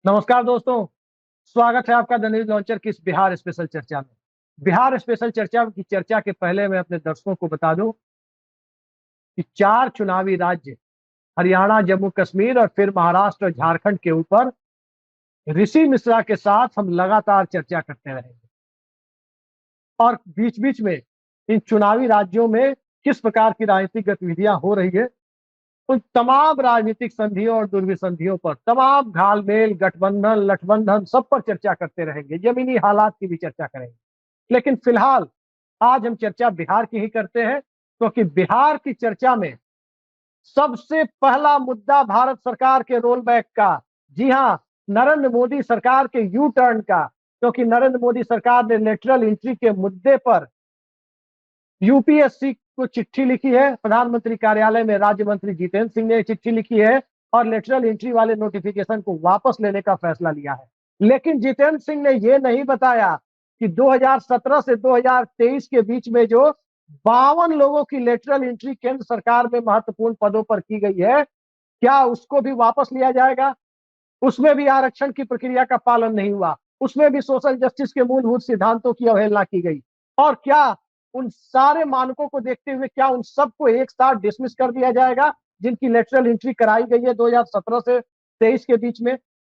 नमस्कार दोस्तों। स्वागत है आपका द न्यूज लॉन्चर की इस बिहार स्पेशल चर्चा में। बिहार स्पेशल चर्चा के पहले मैं अपने दर्शकों को बता दूं कि 4 चुनावी राज्य हरियाणा, जम्मू कश्मीर और फिर महाराष्ट्र और झारखंड के ऊपर ऋषि मिश्रा के साथ हम लगातार चर्चा करते रहेंगे और बीच बीच में इन चुनावी राज्यों में किस प्रकार की राजनीतिक गतिविधियां हो रही है, उन तमाम राजनीतिक संधियों और दुर्विसंधियों पर, तमाम घालमेल, गठबंधन, लठबंधन, सब पर चर्चा करते रहेंगे। जमीनी हालात की भी चर्चा करेंगे। लेकिन फिलहाल आज हम चर्चा बिहार की ही करते हैं, क्योंकि बिहार की चर्चा में सबसे पहला मुद्दा भारत सरकार के रोल बैक का, जी हाँ, नरेंद्र मोदी सरकार के यू टर्न का। क्योंकि नरेंद्र मोदी सरकार ने लेटरल एंट्री के मुद्दे पर यूपीएससी को चिट्ठी लिखी है, प्रधानमंत्री कार्यालय में राज्य मंत्री जितेंद्र सिंह ने चिट्ठी लिखी है और लेटरल एंट्री वाले नोटिफिकेशन को वापस लेने का फैसला लिया है। लेकिन जितेंद्र सिंह ने यह नहीं बताया कि 2017 से 2023 के बीच में जो 52 लोगों की लेटरल एंट्री केंद्र सरकार में महत्वपूर्ण पदों पर की गई है, क्या उसको भी वापस लिया जाएगा? उसमें भी आरक्षण की प्रक्रिया का पालन नहीं हुआ, उसमें भी सोशल जस्टिस के मूलभूत सिद्धांतों की अवहेलना की गई। और क्या उन सारे मानकों को देखते हुए क्या उन सबको एक साथ डिसमिस कर दिया जाएगा जिनकी लेटरल एंट्री कराई गई है 2017 से 23 के बीच में?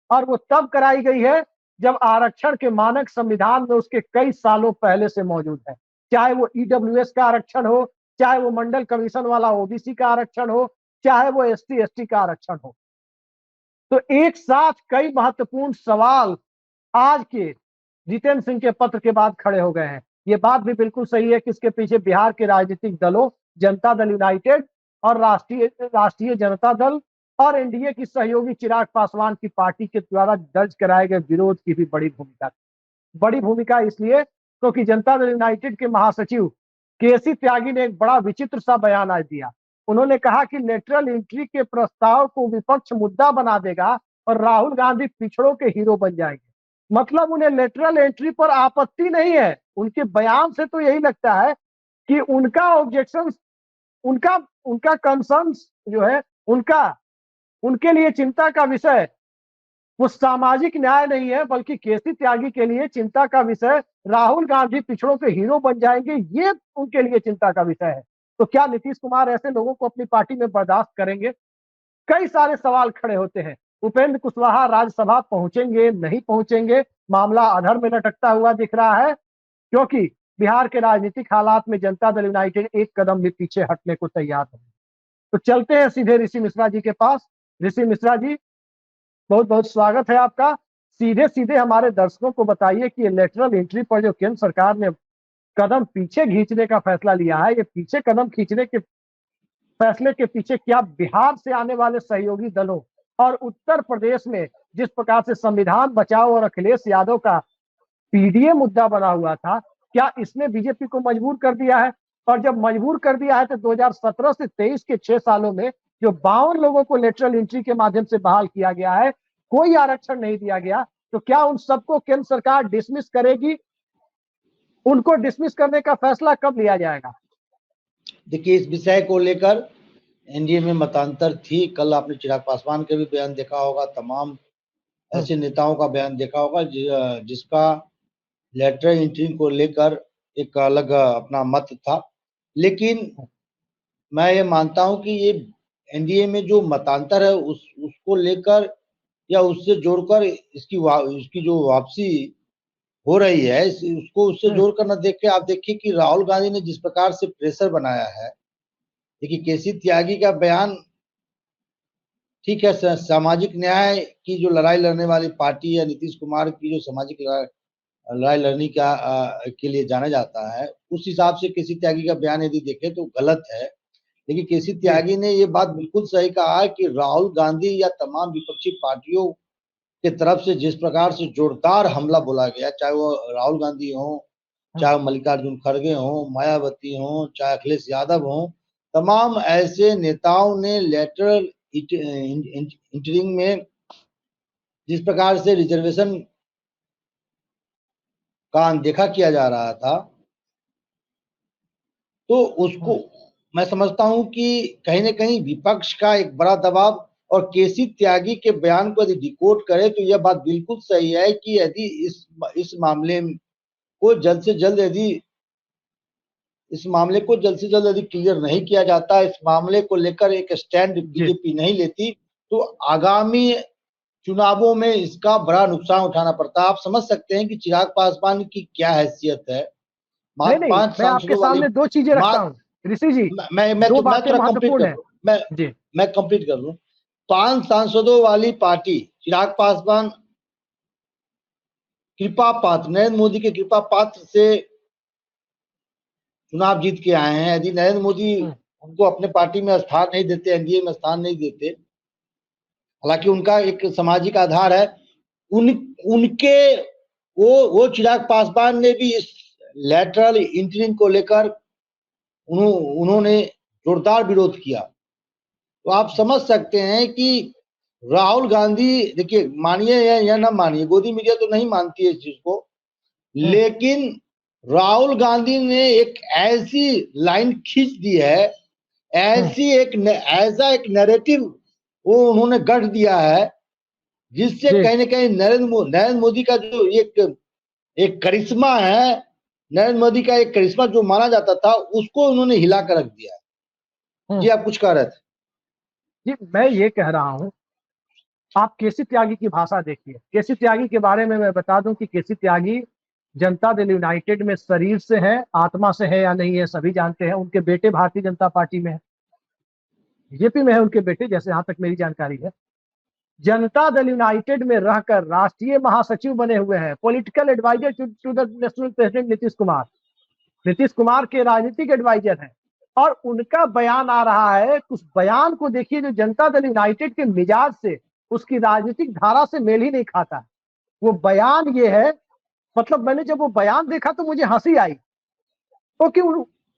और वो तब कराई गई है जब आरक्षण के मानक संविधान में उसके कई सालों पहले से मौजूद है। चाहे वो ईडब्ल्यूएस का आरक्षण हो, चाहे वो मंडल कमीशन वाला ओबीसी का आरक्षण हो, चाहे वो एसटी एसटी का आरक्षण हो। तो एक साथ कई महत्वपूर्ण सवाल आज के जितेंद्र सिंह के पत्र के बाद खड़े हो गए हैं। ये बात भी बिल्कुल सही है कि इसके पीछे बिहार के राजनीतिक दलों, जनता दल यूनाइटेड और राष्ट्रीय जनता दल और एनडीए की सहयोगी चिराग पासवान की पार्टी के द्वारा दर्ज कराए गए विरोध की भी बड़ी भूमिका इसलिए क्योंकि जनता दल यूनाइटेड के महासचिव केसी त्यागी ने एक बड़ा विचित्र सा बयान आज दिया। उन्होंने कहा कि लेटरल एंट्री के प्रस्ताव को विपक्ष मुद्दा बना देगा और राहुल गांधी पिछड़ों के हीरो बन जाएंगे। मतलब उन्हें लेटरल एंट्री पर आपत्ति नहीं है। उनके बयान से तो यही लगता है कि उनका ऑब्जेक्शन, उनका उनका कंसर्न जो है, उनका उनके लिए चिंता का विषय वो सामाजिक न्याय नहीं है, बल्कि केसी त्यागी के लिए चिंता का विषय राहुल गांधी पिछड़ों के हीरो बन जाएंगे, ये उनके लिए चिंता का विषय है। तो क्या नीतीश कुमार ऐसे लोगों को अपनी पार्टी में बर्दाश्त करेंगे? कई सारे सवाल खड़े होते हैं। उपेंद्र कुशवाहा राज्यसभा पहुंचेंगे, नहीं पहुंचेंगे? मामला अधर में लटकता हुआ दिख रहा है, क्योंकि बिहार के राजनीतिक हालात में जनता दल यूनाइटेड एक कदम भी पीछे हटने को तैयार है। तो चलते हैं सीधे ऋषि मिश्रा जी के पास। ऋषि मिश्रा जी, बहुत बहुत स्वागत है आपका। सीधे सीधे हमारे दर्शकों को बताइए कि ये लेटरल एंट्री पर जो केंद्र सरकार ने कदम पीछे खींचने का फैसला लिया है, ये पीछे कदम खींचने के फैसले के पीछे क्या बिहार से आने वाले सहयोगी दलों और उत्तर प्रदेश में जिस प्रकार से संविधान बचाओ और अखिलेश यादव का पीडीए मुद्दा बना हुआ था, क्या इसने बीजेपी को मजबूर कर दिया है? और जब मजबूर कर दिया है तो 2017 से 23 के 6 सालों में जो 52 लोगों को लेटरल एंट्री के माध्यम से बहाल किया गया है, कोई आरक्षण नहीं दिया गया, तो क्या उन सबको केंद्र सरकार डिसमिस करेगी? उनको डिसमिस करने का फैसला कब लिया जाएगा? देखिए, इस विषय को लेकर एनडीए में मतांतर थी। कल आपने चिराग पासवान के भी बयान देखा होगा, तमाम ऐसे नेताओं का बयान देखा होगा जिसका लेटरल एंट्री को लेकर एक अलग अपना मत था। लेकिन मैं ये मानता हूं कि ये एनडीए में जो मतांतर है उसको लेकर या उससे जोड़कर इसकी जो वापसी हो रही है, उसको उससे जोड़कर न देख के आप देखिए कि राहुल गांधी ने जिस प्रकार से प्रेशर बनाया है। देखिए, केसी त्यागी का बयान ठीक है, सामाजिक न्याय की जो लड़ाई लड़ने वाली पार्टी है, नीतीश कुमार की जो सामाजिक लड़ाई लड़ने के लिए जाना जाता है, उस हिसाब से केसी त्यागी का बयान यदि देखें तो गलत है। लेकिन केसी त्यागी ने ये बात बिल्कुल सही कहा है कि राहुल गांधी या तमाम विपक्षी पार्टियों के तरफ से जिस प्रकार से जोरदार हमला बोला गया, चाहे वो राहुल गांधी हो, चाहे मल्लिकार्जुन खड़गे हो, मायावती हो, चाहे अखिलेश यादव हो, तमाम ऐसे नेताओं ने लेटरल इंटरिंग में जिस प्रकार से रिजर्वेशन का अनदेखा किया जा रहा था, तो उसको मैं समझता हूं कि कहीं न कहीं विपक्ष का एक बड़ा दबाव और केसी त्यागी के बयान को यदि डिकोड करें तो यह बात बिल्कुल सही है कि यदि इस मामले को जल्द से जल्द यदि क्लियर नहीं किया जाता, इस मामले को लेकर एक स्टैंड बीजेपी नहीं लेती, तो आगामी चुनावों में इसका बड़ा नुकसान उठाना पड़ता है। आप समझ सकते हैं कि चिराग पासवान की क्या हैसियत है। नहीं, मैं आपके सामने दो चीजें रखता हूँ ऋषि जी, मैं दो तो बातें महत्वपूर्ण है। मैं कंप्लीट कर लूं। 5 सांसदों वाली पार्टी चिराग पासवान कृपा पात्र, नरेंद्र मोदी के कृपा पात्र से चुनाव जीत के आए हैं। यदि नरेंद्र मोदी उनको अपने पार्टी में स्थान नहीं देते, एनडीए में स्थान नहीं देते, हालांकि उनका एक सामाजिक आधार है, उनके वो चिराग पासवान ने भी इस लैटरल इंटरिम को लेकर उन्होंने जोरदार विरोध किया। तो आप समझ सकते हैं कि राहुल गांधी, देखिए मानिए या ना मानिए, गोदी मीडिया तो नहीं मानती है इस चीज को, लेकिन राहुल गांधी ने एक ऐसी लाइन खींच दी है, ऐसा एक नैरेटिव वो उन्होंने गढ़ दिया है, जिससे कहीं ना कहीं नरेंद्र मोदी का जो एक करिश्मा है, नरेंद्र मोदी का एक करिश्मा जो माना जाता था, उसको उन्होंने हिला कर रख दिया है। जी आप कुछ कह रहे थे? जी मैं ये कह रहा हूं, आप केसी त्यागी की भाषा देखिए। केसी त्यागी के बारे में मैं बता दूं कि केसी त्यागी जनता दल यूनाइटेड में शरीर से है, आत्मा से है या नहीं है सभी जानते हैं। उनके बेटे भारतीय जनता पार्टी में है, बीजेपी में है उनके बेटे, जैसे यहां तक मेरी जानकारी है। जनता दल यूनाइटेड में रहकर राष्ट्रीय महासचिव बने हुए हैं, political adviser to the national president Nitish Kumar के राजनीतिक एडवाइजर हैं। और उनका बयान आ रहा है, उस बयान को देखिए जो जनता दल यूनाइटेड के मिजाज से, उसकी राजनीतिक धारा से मेल ही नहीं खाता। वो बयान ये है, मतलब मैंने जब वो बयान देखा तो मुझे हंसी आई, क्योंकि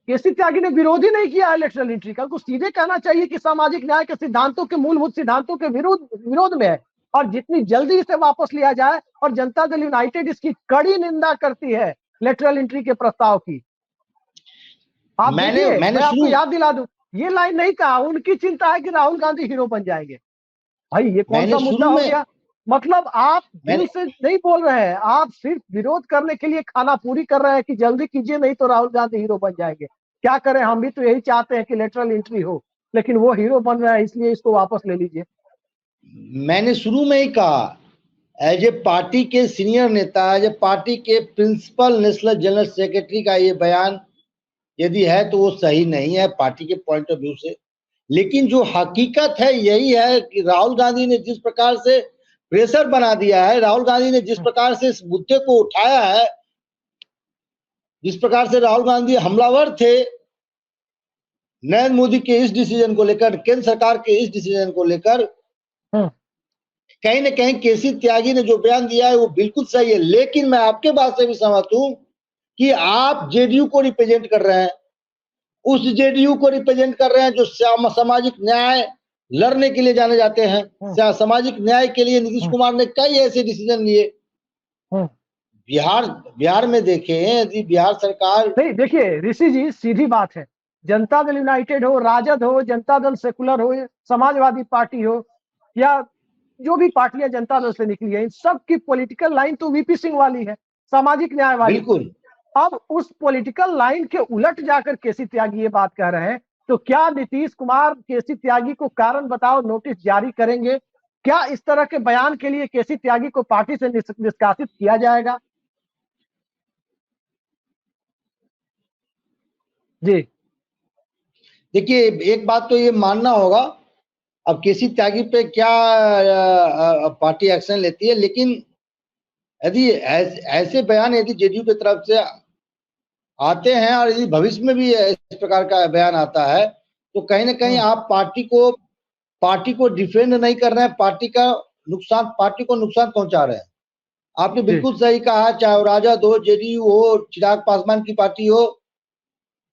केसी त्यागी ने विरोध ही नहीं किया इलेक्शनल एंट्री का। उनको सीधे कहना चाहिए कि सामाजिक न्याय के सिद्धांतों के, मूलभूत सिद्धांतों के विरोध में है और जितनी जल्दी इसे वापस लिया जाए। और जनता दल यूनाइटेड इसकी कड़ी निंदा करती है लेटरल एंट्री के प्रस्ताव की। आप देखिए, मैं आपको याद दिला दूं, ये लाइन नहीं कहा, उनकी चिंता है कि राहुल गांधी हीरो बन जाएंगे। भाई ये कौन सा मुद्दा हो गया? मतलब आप दिल से नहीं बोल रहे हैं, आप सिर्फ विरोध करने के लिए खाना पूरी कर रहे हैं कि जल्दी कीजिए नहीं तो राहुल गांधी हीरो बन जाएंगे। क्या करें, हम भी तो यही चाहते हैं कि लेटरल एंट्री हो, लेकिन वो हीरो बन रहा है, इसलिए इसको वापस ले लीजिए। मैंने शुरू में ही कहा, एज ए पार्टी के सीनियर नेता, एज ए पार्टी के प्रिंसिपल नेशनल जनरल सेक्रेटरी का ये बयान यदि है तो वो सही नहीं है पार्टी के पॉइंट ऑफ व्यू से। लेकिन जो हकीकत है यही है कि राहुल गांधी ने जिस प्रकार से प्रेशर बना दिया है, राहुल गांधी ने जिस प्रकार से इस मुद्दे को उठाया है, जिस प्रकार से राहुल गांधी हमलावर थे नरेंद्र मोदी के इस डिसीजन को लेकर, केंद्र सरकार के इस डिसीजन को लेकर, कहीं ना कहीं केसी त्यागी ने जो बयान दिया है वो बिल्कुल सही है। लेकिन मैं आपके बात से भी सहमत हूं कि आप जेडीयू को रिप्रेजेंट कर रहे हैं, उस जेडीयू को रिप्रेजेंट कर रहे हैं जो सामाजिक न्याय लड़ने के लिए जाने जाते हैं। सामाजिक न्याय के लिए नीतीश कुमार ने कई ऐसे डिसीजन लिए। बिहार में देखें, यदि बिहार सरकार नहीं, देखिए ऋषि जी सीधी बात है, जनता दल यूनाइटेड हो, राजद हो, जनता दल सेकुलर हो, समाजवादी पार्टी हो, या जो भी पार्टियां जनता दल से निकली है, इन सब की पॉलिटिकल लाइन तो वीपी सिंह वाली है, सामाजिक न्याय वाली। बिल्कुल। अब उस पॉलिटिकल लाइन के उलट जाकर केसी त्यागी ये बात कह रहे हैं, तो क्या नीतीश कुमार केसी त्यागी को कारण बताओ नोटिस जारी करेंगे? क्या इस तरह के बयान के लिए केसी त्यागी को पार्टी से निष्कासित किया जाएगा? जी देखिए, एक बात तो ये मानना होगा, अब केसी त्यागी पे क्या पार्टी एक्शन लेती है, लेकिन यदि ऐसे बयान यदि जेडीयू की तरफ से आते हैं और यदि भविष्य में भी इस प्रकार का बयान आता है, तो कहीं ना कहीं आप पार्टी को डिफेंड नहीं कर रहे हैं, पार्टी को नुकसान पहुंचा रहे हैं। आपने बिल्कुल सही कहा, चाहे राजद हो, जेडीयू हो, चिराग पासवान की पार्टी हो,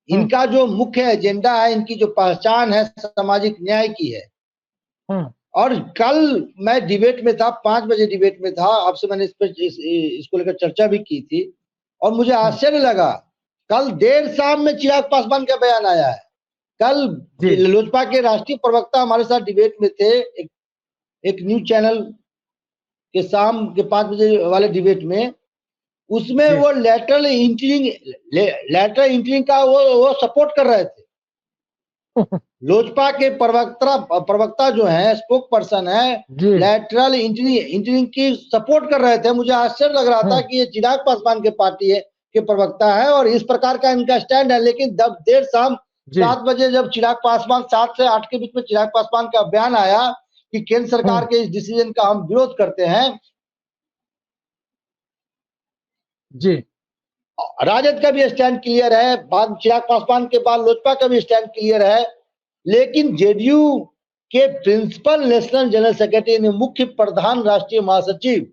इनका जो मुख्य एजेंडा है, इनकी जो पहचान है सामाजिक न्याय की है। और कल मैं डिबेट में था, 5 बजे डिबेट में था, आपसे मैंने इसको लेकर चर्चा भी की थी, और मुझे आश्चर्य लगा, कल देर शाम में चिराग पासवान का बयान आया है। कल लोजपा के राष्ट्रीय प्रवक्ता हमारे साथ डिबेट में थे, एक एक न्यूज चैनल के शाम के 5 बजे वाले डिबेट में, उसमें वो लेटरल इंटरिंग का वो सपोर्ट कर रहे थे। लोजपा के प्रवक्ता जो है, स्पोक पर्सन है, लेटरल इंटरिंग की सपोर्ट कर रहे थे। मुझे आश्चर्य लग रहा था कि ये चिराग पासवान के पार्टी है के प्रवक्ता है और इस प्रकार का इनका स्टैंड है। लेकिन जब देर शाम 7 बजे जब चिराग पासवान 7 से 8 के बीच में चिराग पासवान का बयान आया कि केंद्र सरकार के इस डिसीजन का हम विरोध करते हैं, जी, राजद का भी स्टैंड क्लियर है, बाद चिराग पासवान के बाद लोजपा का भी स्टैंड क्लियर है। लेकिन जेडीयू के प्रिंसिपल नेशनल जनरल सेक्रेटरी ने, मुख्य प्रधान राष्ट्रीय महासचिव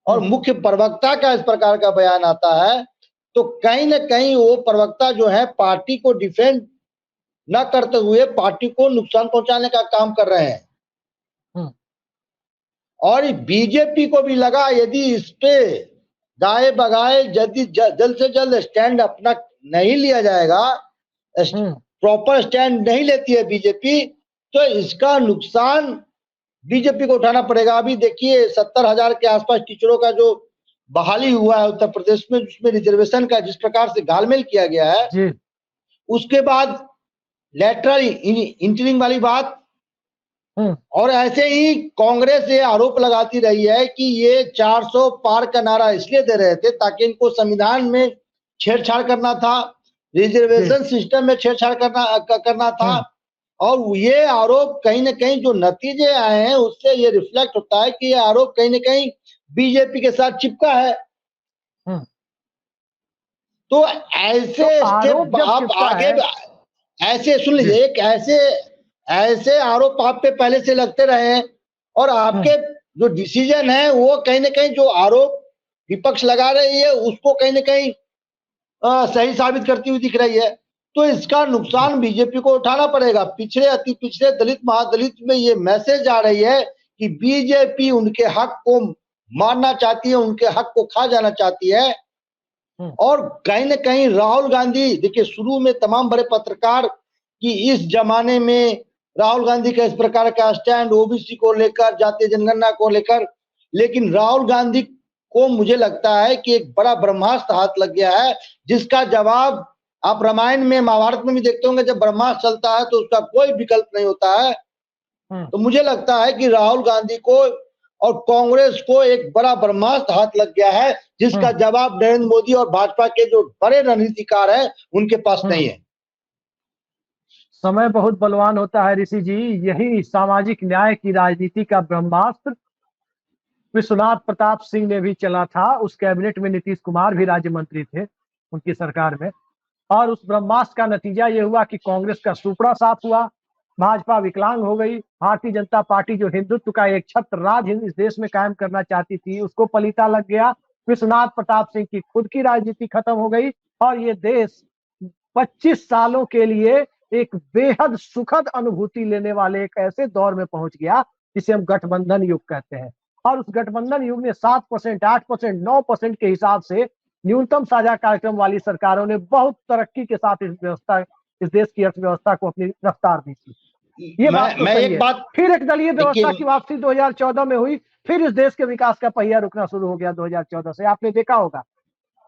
और मुख्य प्रवक्ता का इस प्रकार का बयान आता है, तो कहीं ना कहीं वो प्रवक्ता जो है पार्टी को डिफेंड न करते हुए पार्टी को नुकसान पहुंचाने का काम कर रहे हैं। और बीजेपी को भी लगा यदि इस पे गाए बगाए यदि जल्द से जल्द स्टैंड अपना नहीं लिया जाएगा, प्रॉपर स्टैंड नहीं लेती है बीजेपी, तो इसका नुकसान बीजेपी को उठाना पड़ेगा। अभी देखिए 70,000 के आसपास टीचरों का जो बहाली हुआ है उत्तर प्रदेश में, जिसमें रिजर्वेशन का जिस प्रकार से घालमेल किया गया है, उसके बाद लेटरल इंटरिंग वाली बात, और ऐसे ही कांग्रेस ये आरोप लगाती रही है कि ये 400 पार का नारा इसलिए दे रहे थे ताकि इनको संविधान में छेड़छाड़ करना था, रिजर्वेशन सिस्टम में छेड़छाड़ करना था। और ये आरोप कहीं ना कहीं जो नतीजे आए हैं उससे ये रिफ्लेक्ट होता है कि ये आरोप कहीं ना कहीं बीजेपी के साथ चिपका है। तो ऐसे स्टेप आप आगे ऐसे सुन लीजिए, एक ऐसे आरोप आप पे पहले से लगते रहे हैं और आपके जो डिसीजन है वो कहीं ना कहीं जो आरोप विपक्ष लगा रही है उसको कहीं ना कहीं सही साबित करती हुई दिख रही है। तो इसका नुकसान बीजेपी को उठाना पड़ेगा। पिछड़े अति पिछड़े दलित महादलित में ये मैसेज आ रही है कि बीजेपी उनके हक को मारना चाहती है, उनके हक को खा जाना चाहती है। और कहीं ना कहीं राहुल गांधी, देखिए शुरू में तमाम बड़े पत्रकार कि इस जमाने में राहुल गांधी का इस प्रकार का स्टैंड ओबीसी को लेकर, जातीय जनगणना को लेकर, लेकिन राहुल गांधी को मुझे लगता है कि एक बड़ा ब्रह्मास्त्र हाथ लग गया है, जिसका जवाब आप रामायण में महाभारत में भी देखते होंगे, जब ब्रह्मास्त्र चलता है तो उसका कोई विकल्प नहीं होता है। तो मुझे लगता है कि राहुल गांधी को और कांग्रेस को एक बड़ा ब्रह्मास्त्र हाथ लग गया है, जिसका जवाब नरेंद्र मोदी और भाजपा के जो बड़े रणनीतिकार हैं उनके पास नहीं है। समय बहुत बलवान होता है ऋषि जी। यही सामाजिक न्याय की राजनीति का ब्रह्मास्त्र विश्वनाथ प्रताप सिंह ने भी चला था। उस कैबिनेट में नीतीश कुमार भी राज्य मंत्री थे उनकी सरकार में, और उस ब्रह्मास्त्र का नतीजा ये हुआ कि कांग्रेस का सुपड़ा साफ हुआ, भाजपा विकलांग हो गई, भारतीय जनता पार्टी जो हिंदुत्व का एक छत्र राज इस देश में कायम करना चाहती थी उसको पलीता लग गया। विश्वनाथ प्रताप सिंह की खुद की राजनीति खत्म हो गई और ये देश 25 सालों के लिए एक बेहद सुखद अनुभूति लेने वाले एक ऐसे दौर में पहुंच गया जिसे हम गठबंधन युग कहते हैं। और उस गठबंधन युग में 7%, 8%, 9% के हिसाब से न्यूनतम साझा कार्यक्रम वाली सरकारों ने बहुत तरक्की के साथ इस देश की अर्थव्यवस्था को अपनी रफ्तार दी थी। ये बात तो सही है। फिर एक दलीय व्यवस्था की वापसी 2014 में हुई, फिर इस देश के विकास का पहिया रुकना शुरू हो गया 2014 से। आपने देखा होगा,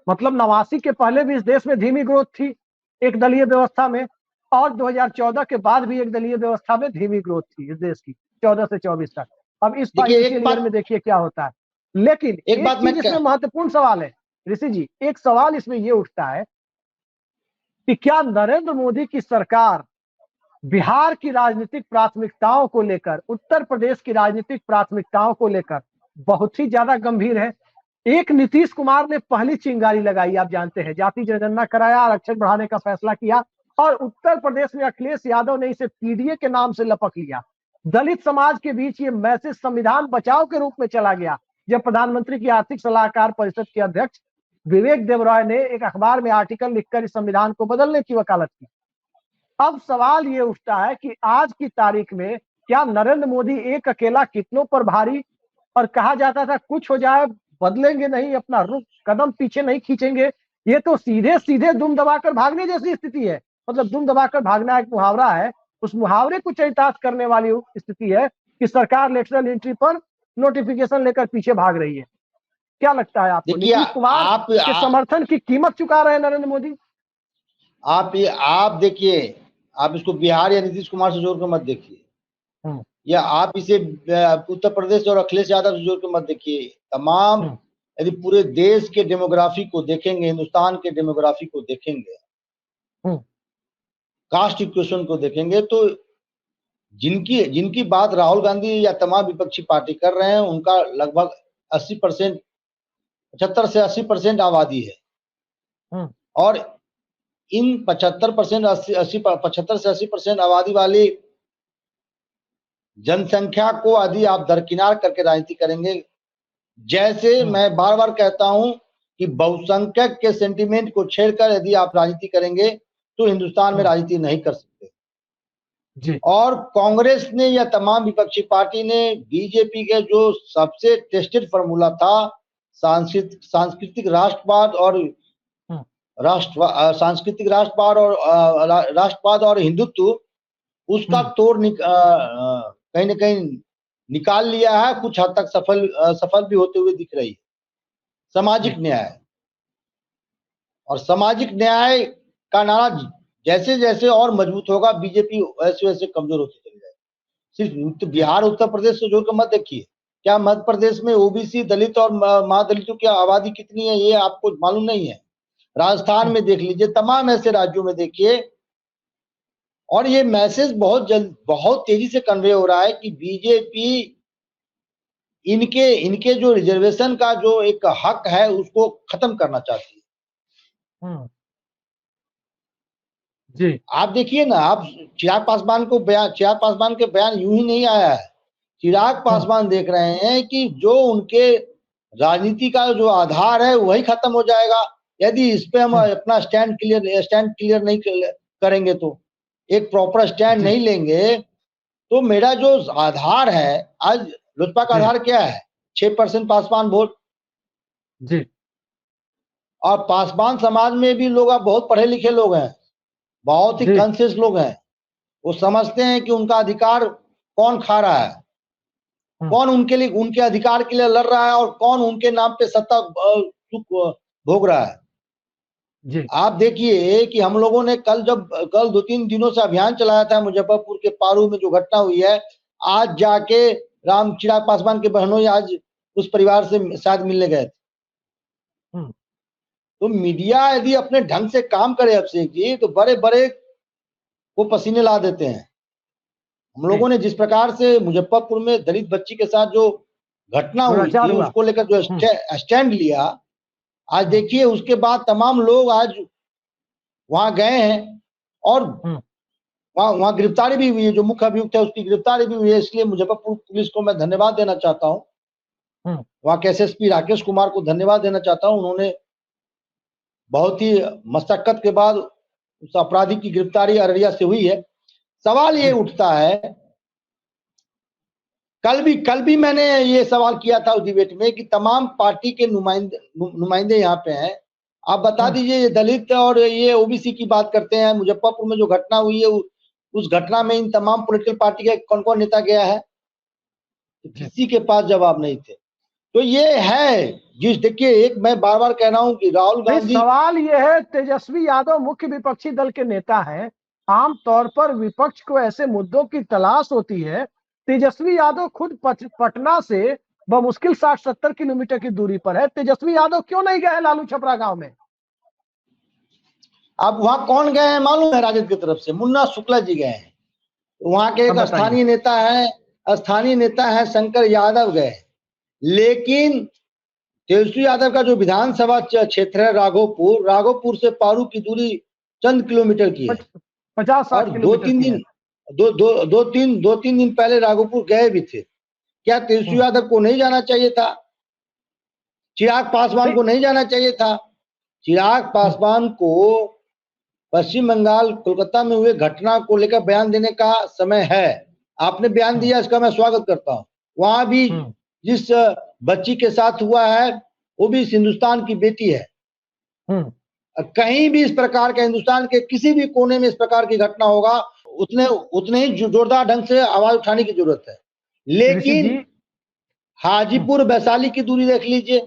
मतलब 89 के पहले भी इस देश में धीमी ग्रोथ थी एक दलीय व्यवस्था में, और 2014 के बाद भी एक दलीय व्यवस्था में धीमी ग्रोथ थी इस देश की 14 से 24 तक। अब इस फाइनेंशियल ईयर में देखिए क्या होता है। लेकिन एक बात इसमें महत्वपूर्ण सवाल है ऋषि जी, एक सवाल इसमें यह उठता है कि क्या नरेंद्र मोदी की सरकार बिहार की राजनीतिक प्राथमिकताओं को लेकर, उत्तर प्रदेश की राजनीतिक प्राथमिकताओं को लेकर बहुत ही ज्यादा गंभीर है? एक नीतीश कुमार ने पहली चिंगारी लगाई, आप जानते हैं, जाति जनगणना कराया, आरक्षण बढ़ाने का फैसला किया, और उत्तर प्रदेश में अखिलेश यादव ने इसे पीडीए के नाम से लपक लिया। दलित समाज के बीच ये मैसेज संविधान बचाओ के रूप में चला गया जब प्रधानमंत्री की आर्थिक सलाहकार परिषद के अध्यक्ष विवेक देवराय ने एक अखबार में आर्टिकल लिखकर इस संविधान को बदलने की वकालत की। अब सवाल ये उठता है कि आज की तारीख में क्या नरेंद्र मोदी एक अकेला कितनों पर भारी, और कहा जाता था कुछ हो जाए बदलेंगे नहीं, अपना रुख कदम पीछे नहीं खींचेंगे, ये तो सीधे सीधे दुम दबाकर भागने जैसी स्थिति है। मतलब दुम दबाकर भागना एक मुहावरा है, उस मुहावरे को चरितार्थ करने वाली स्थिति है कि सरकार लेटरल एंट्री पर नोटिफिकेशन लेकर पीछे भाग रही है। क्या लगता है आपको, देखिए, नीतीश कुमार के समर्थन की कीमत चुका रहे हैं नरेंद्र मोदी? आप देखिए, आप इसको बिहार या नीतीश कुमार से जोड़कर मत देखिए, या आप इसे उत्तर प्रदेश और अखिलेश यादव से जोड़कर मत देखिए। तमाम यदि पूरे देश के डेमोग्राफी को देखेंगे, हिंदुस्तान के डेमोग्राफी को देखेंगे, कास्ट इक्वेशन को देखेंगे, तो जिनकी बात राहुल गांधी या तमाम विपक्षी पार्टी कर रहे हैं, उनका लगभग 80%, 75 से 80% आबादी है। और इन 75% 75 से 80% आबादी वाली जनसंख्या को यदि आप दरकिनार करके राजनीति करेंगे, जैसे मैं बार बार कहता हूं कि बहुसंख्यक के सेंटिमेंट को छेड़कर यदि आप राजनीति करेंगे तो हिंदुस्तान में राजनीति नहीं कर सकते जी। और कांग्रेस ने या तमाम विपक्षी पार्टी ने बीजेपी के जो सबसे टेस्टेड फॉर्मूला था, सांस्कृतिक राष्ट्रवाद और हिंदुत्व, उसका तोड़ कहीं न कहीं निकाल लिया है। कुछ हद तक सफल भी होते हुए दिख रही है। सामाजिक न्याय और सामाजिक न्याय का नारा जैसे जैसे और मजबूत होगा, बीजेपी वैसे वैसे कमजोर होती चली जाएगी। सिर्फ बिहार उत्तर प्रदेश से जोड़कर मत देखिए। क्या मध्य प्रदेश में ओबीसी, दलित और महादलितों की आबादी कितनी है ये आपको मालूम नहीं है? राजस्थान में देख लीजिए, तमाम ऐसे राज्यों में देखिए, और ये मैसेज बहुत तेजी से कन्वे हो रहा है कि बीजेपी इनके जो रिजर्वेशन का जो एक हक है उसको खत्म करना चाहती है। जी। आप देखिए ना, आप चिराग पासवान के बयान यूं ही नहीं आया है। चिराग पासवान देख रहे हैं कि जो उनके राजनीति का जो आधार है वही खत्म हो जाएगा यदि इस पे हम अपना स्टैंड क्लियर नहीं करेंगे, तो एक प्रॉपर स्टैंड नहीं लेंगे, तो मेरा जो आधार है, आज लोजपा का आधार क्या है? 6% पासवान वोट जी। और पासवान समाज में भी लोग अब बहुत पढ़े लिखे लोग हैं, बहुत ही कॉन्शियस लोग हैं। वो समझते हैं कि उनका अधिकार कौन खा रहा है, कौन उनके अधिकार के लिए लड़ रहा है और कौन उनके नाम पे सत्ता भोग रहा है। जी। आप देखिए कि हम लोगों ने कल 2-3 दिनों से अभियान चलाया था मुजफ्फरपुर के पारू में जो घटना हुई है, आज जाके चिराग पासवान के बहनों आज उस परिवार से शायद मिलने गए थे। तो मीडिया यदि अपने ढंग से काम करे अभिषेक जी, तो बड़े बड़े वो पसीने ला देते हैं। हम लोगों ने जिस प्रकार से मुजफ्फरपुर में दलित बच्ची के साथ जो घटना हुई थी उसको लेकर जो स्टैंड लिया, आज देखिए उसके बाद तमाम लोग आज वहां गए हैं और वहां गिरफ्तारी भी हुई है। जो मुख्य अभियुक्त है उसकी गिरफ्तारी भी हुई है। इसलिए मुजफ्फरपुर पुलिस को मैं धन्यवाद देना चाहता हूँ, वहां के एसएसपी राकेश कुमार को धन्यवाद देना चाहता हूँ। उन्होंने बहुत ही मशक्कत के बाद उस अपराधी की गिरफ्तारी अररिया से हुई है। सवाल ये उठता है, कल भी मैंने ये सवाल किया था उस डिबेट में कि तमाम पार्टी के नुमाइंदे यहाँ पे हैं, आप बता दीजिए ये दलित और ये ओबीसी की बात करते हैं, मुजफ्फरपुर में जो घटना हुई है उस घटना में इन तमाम पॉलिटिकल पार्टी के कौन कौन नेता गया है? किसी के पास जवाब नहीं थे। तो ये है देखिए, एक मैं बार बार कह रहा हूं कि राहुल गांधी, सवाल ये है, तेजस्वी यादव मुख्य विपक्षी दल के नेता हैं, आमतौर पर विपक्ष को ऐसे मुद्दों की तलाश होती है। तेजस्वी यादव खुद पटना से बमुश्किल 60-70 किलोमीटर की दूरी पर है। तेजस्वी यादव क्यों नहीं गए लालू छपरा गांव में? अब वहां कौन गए हैं मालूम है? राजद की तरफ से मुन्ना शुक्ला जी गए हैं। वहां के एक स्थानीय नेता है शंकर यादव गए। लेकिन तेजस्वी यादव का जो विधानसभा क्षेत्र है राघोपुर से पारू की दूरी चंद किलोमीटर की है। 50-60 किलोमीटर। दो तीन दिन पहले राघोपुर गए भी थे। क्या तेजस्वी यादव को नहीं जाना चाहिए था? चिराग पासवान को नहीं जाना चाहिए था? चिराग पासवान को पश्चिम बंगाल कोलकाता में हुए घटना को लेकर बयान देने का समय है। आपने बयान दिया, इसका मैं स्वागत करता हूँ। वहां भी जिस बच्ची के साथ हुआ है वो भी इस हिंदुस्तान की बेटी है। कहीं भी इस प्रकार का, हिंदुस्तान के किसी भी कोने में इस प्रकार की घटना होगा, उतने ही जोरदार ढंग से आवाज उठाने की जरूरत है। ऋषि लेकिन जी हाजीपुर वैशाली की दूरी देख लीजिए,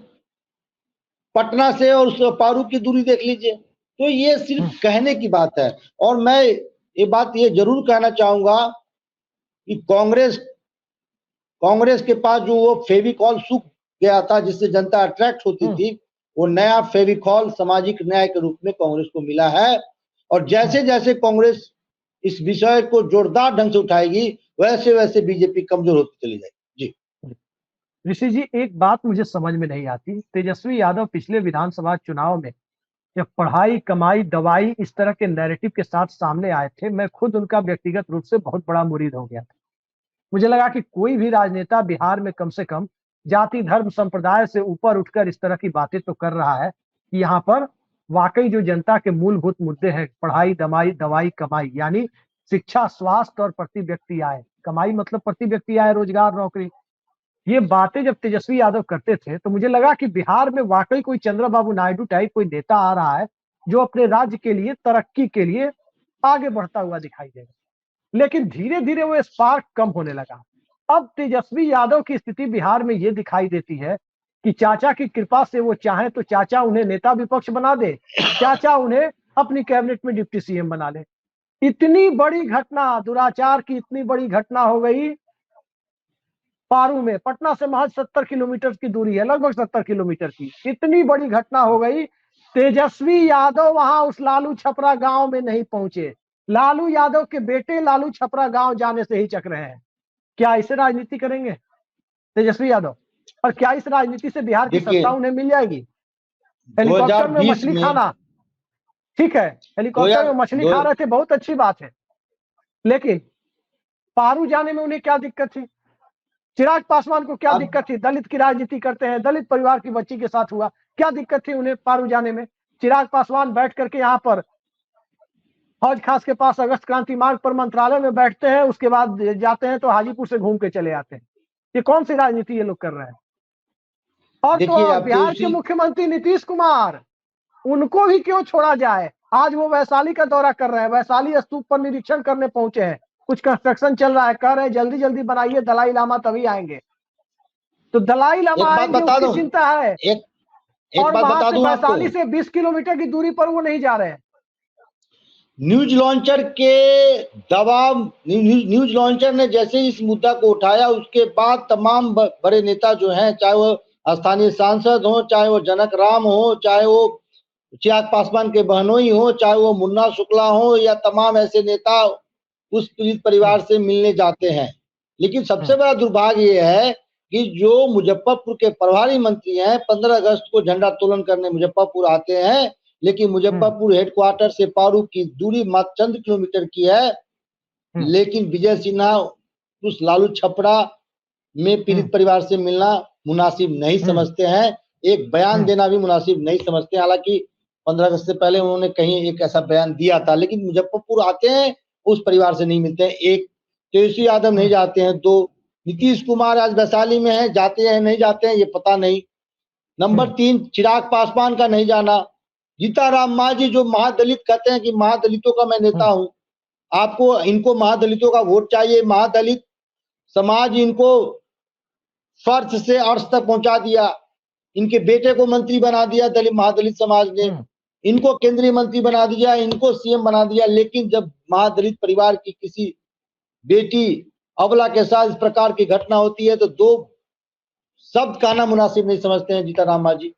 पटना से और उस पारू की दूरी देख लीजिए। तो ये सिर्फ कहने की बात है। और मैं ये बात ये जरूर कहना चाहूंगा कि कांग्रेस के पास जो वो फेविकॉल सूख गया था जिससे जनता अट्रैक्ट होती थी, वो नया फेविकॉल सामाजिक न्याय के रूप में कांग्रेस को मिला है। और जैसे जैसे कांग्रेस इस विषय को जोरदार ढंग से उठाएगी, वैसे वैसे बीजेपी कमजोर होती चली जाएगी। जी ऋषि जी, एक बात मुझे समझ में नहीं आती। तेजस्वी यादव पिछले विधानसभा चुनाव में जब पढ़ाई, कमाई, दवाई इस तरह के नैरेटिव के साथ सामने आए थे, मैं खुद उनका व्यक्तिगत रूप से बहुत बड़ा मुरीद हो गया था। मुझे लगा कि कोई भी राजनेता बिहार में कम से कम जाति, धर्म, संप्रदाय से ऊपर उठकर इस तरह की बातें तो कर रहा है कि यहाँ पर वाकई जो जनता के मूलभूत मुद्दे हैं, पढ़ाई, दवाई, कमाई, यानी शिक्षा, स्वास्थ्य और प्रति व्यक्ति आय। कमाई मतलब प्रति व्यक्ति आय, रोजगार, नौकरी। ये बातें जब तेजस्वी यादव करते थे तो मुझे लगा कि बिहार में वाकई कोई चंद्रबाबू नायडू टाइप कोई नेता आ रहा है जो अपने राज्य के लिए, तरक्की के लिए आगे बढ़ता हुआ दिखाई देगा। लेकिन धीरे धीरे वो स्पार्क कम होने लगा। अब तेजस्वी यादव की स्थिति बिहार में ये दिखाई देती है कि चाचा की कृपा से वो चाहे तो चाचा उन्हें नेता विपक्ष बना दे, चाचा उन्हें अपनी कैबिनेट में डिप्टी सीएम बना ले। इतनी बड़ी घटना, दुराचार की इतनी बड़ी घटना हो गई पारू में। पटना से महज 70 किलोमीटर की दूरी है, लगभग 70 किलोमीटर की। इतनी बड़ी घटना हो गई, तेजस्वी यादव वहां उस लालू छपरा गांव में नहीं पहुंचे। लालू यादव के बेटे लालू छपरा गांव जाने से ही चक रहे हैं। क्या इसे राजनीति करेंगे तेजस्वी यादव? और क्या इस राजनीति से बिहार की सत्ता उन्हें मिल जाएगी? हेलीकॉप्टर में मछली खाना ठीक है, हेलीकॉप्टर में मछली खा रहे थे, बहुत अच्छी बात है। लेकिन पारू जाने में उन्हें क्या दिक्कत थी? चिराग पासवान को क्या दिक्कत थी? दलित की राजनीति करते हैं, दलित परिवार की बच्ची के साथ हुआ, क्या दिक्कत थी उन्हें पारू जाने में? चिराग पासवान बैठ करके यहाँ पर फौज खास के पास अगस्त क्रांति मार्ग पर मंत्रालय में बैठते हैं, उसके बाद जाते हैं तो हाजीपुर से घूम के चले आते हैं। ये कौन सी राजनीति ये लोग कर रहे हैं? और तो बिहार के मुख्यमंत्री नीतीश कुमार, उनको भी क्यों छोड़ा जाए? आज वो वैशाली का दौरा कर रहे हैं, वैशाली स्तूप पर निरीक्षण करने पहुंचे हैं। कुछ कंस्ट्रक्शन चल रहा है, कह रहे हैं जल्दी जल्दी बनाइए, दलाई लामा तभी आएंगे। तो दलाई लामा आएंगे उसकी चिंता है। और वहां से वैशाली से 20 किलोमीटर की दूरी पर वो नहीं जा रहे हैं। न्यूज लॉन्चर के दबाव, न्यूज लॉन्चर ने जैसे इस मुद्दा को उठाया, उसके बाद तमाम बड़े नेता जो हैं, चाहे वो स्थानीय सांसद हो, चाहे वो जनक राम हो, चाहे वो चिराग पासवान के बहनोई हो, चाहे वो मुन्ना शुक्ला हो, या तमाम ऐसे नेता उस पीड़ित परिवार से मिलने जाते हैं। लेकिन सबसे बड़ा दुर्भाग्य ये है कि जो मुजफ्फरपुर के प्रभारी मंत्री हैं, 15 अगस्त को झंडा तोलन करने मुजफ्फरपुर आते हैं, लेकिन मुजफ्फरपुर हेडक्वार्टर से पारू की दूरी मात्र चंद किलोमीटर की है। लेकिन विजय सिन्हा उस लालू छपरा में पीड़ित परिवार से मिलना मुनासिब नहीं समझते हैं, एक बयान देना भी मुनासिब नहीं समझते। हालांकि 15 अगस्त से पहले उन्होंने कहीं एक ऐसा बयान दिया था, लेकिन मुजफ्फरपुर आते हैं, उस परिवार से नहीं मिलते हैं। एक, तेजस्वी यादव नहीं जाते हैं। 2, नीतीश कुमार आज वैशाली में है, जाते हैं नहीं जाते हैं ये पता नहीं। नंबर 3, चिराग पासवान का नहीं जाना। जीताराम मांझी जो महादलित कहते हैं कि महादलितों का मैं नेता हूं, आपको इनको महादलितों का वोट चाहिए। महादलित समाज इनको स्वर्थ से अर्श तक पहुंचा दिया, इनके बेटे को मंत्री बना दिया दलित महादलित समाज ने, इनको केंद्रीय मंत्री बना दिया, इनको सीएम बना दिया। लेकिन जब महादलित परिवार की किसी बेटी अबला के साथ इस प्रकार की घटना होती है तो 2 शब्द कहना मुनासिब नहीं समझते हैं जीताराम मांझी।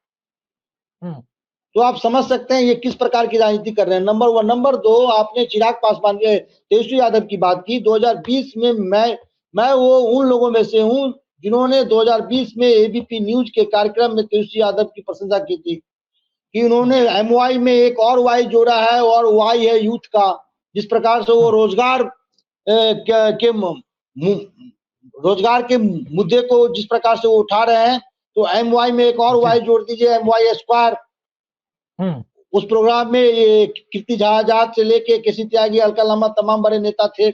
तो आप समझ सकते हैं ये किस प्रकार की राजनीति कर रहे हैं। नंबर 1। नंबर 2, आपने चिराग पासवान के, तेजस्वी यादव की बात की। 2020 में मैं वो उन लोगों में से हूं जिन्होंने 2020 में एबीपी न्यूज के कार्यक्रम में तेजस्वी यादव की प्रशंसा की थी कि उन्होंने एमवाई में एक और वाई जोड़ा है, और वाई है यूथ का। जिस प्रकार से वो रोजगार के मुद्दे को जिस प्रकार से वो उठा रहे हैं, तो एमवाई में एक और वाई जोड़ दीजिए, एमवाई स्क्वायर। उस प्रोग्राम में ये कीर्ति झा आजाद से लेके केसी त्यागी, अलका लामा, तमाम बड़े नेता थे।